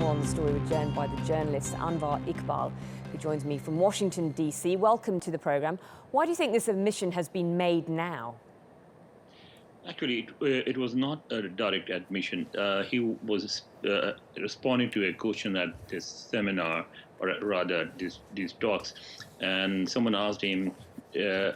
more on the story by the journalist Anwar Iqbal, who joins me from Washington, D.C. Welcome to the programme. Why do you think this admission has been made now? Actually, it was not a direct admission. He was responding to a question at this seminar, or rather these talks, and someone asked him,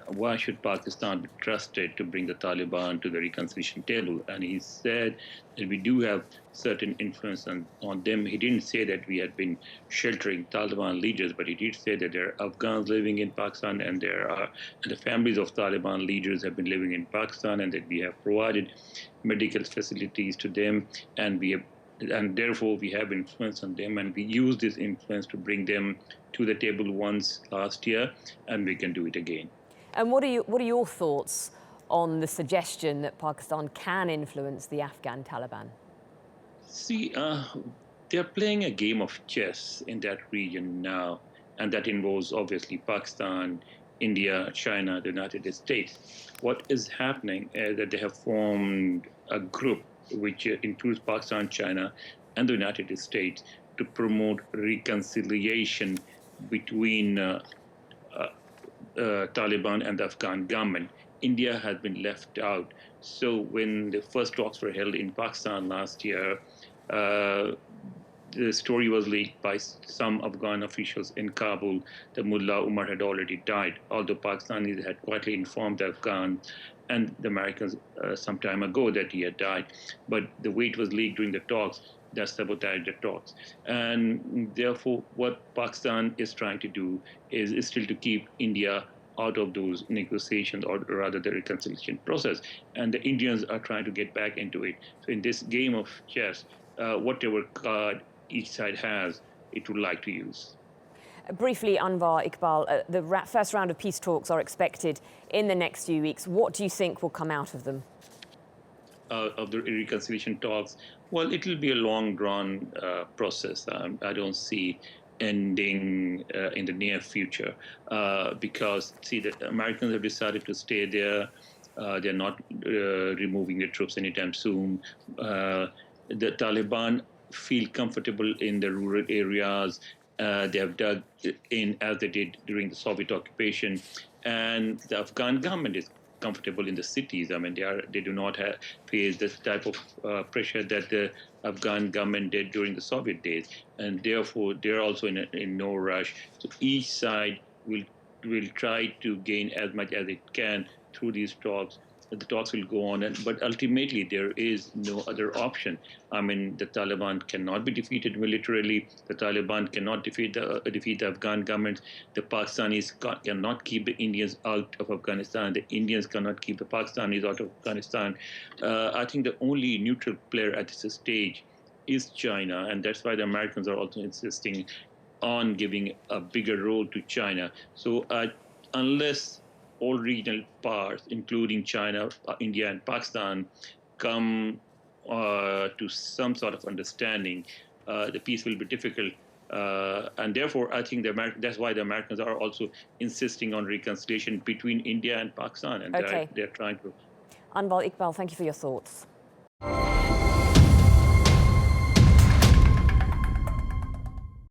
why should Pakistan be trusted to bring the Taliban to the reconciliation table? And he said that we do have certain influence on them. He didn't say that we had been sheltering Taliban leaders, but he did say that there are Afghans living in Pakistan, and the families of Taliban leaders have been living in Pakistan, and that we have provided medical facilities to them, and therefore we have influence on them, and we use this influence to bring them to the table once last year, and we can do it again. And what are your thoughts on the suggestion that Pakistan can influence the Afghan Taliban? See, they're playing a game of chess in that region now, and that involves obviously Pakistan, India, China, the United States. What is happening is that they have formed a group which includes Pakistan, China, and the United States to promote reconciliation between Taliban and the Afghan government. India has been left out. So when the first talks were held in Pakistan last year, the story was leaked by some Afghan officials in Kabul that Mullah Umar had already died, although Pakistanis had quietly informed the Afghans and the Americans some time ago that he had died. But the way it was leaked during the talks, that sabotaged the talks. And therefore, what Pakistan is trying to do is still to keep India out of those negotiations, or rather the reconciliation process. And the Indians are trying to get back into it. So in this game of chess, whatever card each side has, it would like to use. Briefly, Anwar Iqbal, the first round of peace talks are expected in the next few weeks. What do you think will come out of them? Of the reconciliation talks, well, it will be a long drawn process. I don't see ending in the near future because, see, the Americans have decided to stay there. They're not removing the troops anytime soon. The Taliban feel comfortable in the rural areas. They have dug in as they did during the Soviet occupation, and the Afghan government is comfortable in the cities. I mean, they do not face this type of pressure that the Afghan government did during the Soviet days, and therefore they're also in no rush. So each side will try to gain as much as it can through these talks. The talks will go on, but ultimately there is no other option. I mean, the Taliban cannot be defeated militarily. The Taliban cannot defeat the Afghan government. The Pakistanis cannot keep the Indians out of Afghanistan. The Indians cannot keep the Pakistanis out of Afghanistan. I think the only neutral player at this stage is China, and that's why the Americans are also insisting on giving a bigger role to China. So unless all regional powers, including China, India, and Pakistan, come to some sort of understanding, the peace will be difficult. And therefore, I think that's why the Americans are also insisting on reconciliation between India and Pakistan, and they're trying to. Anwar Iqbal, thank you for your thoughts.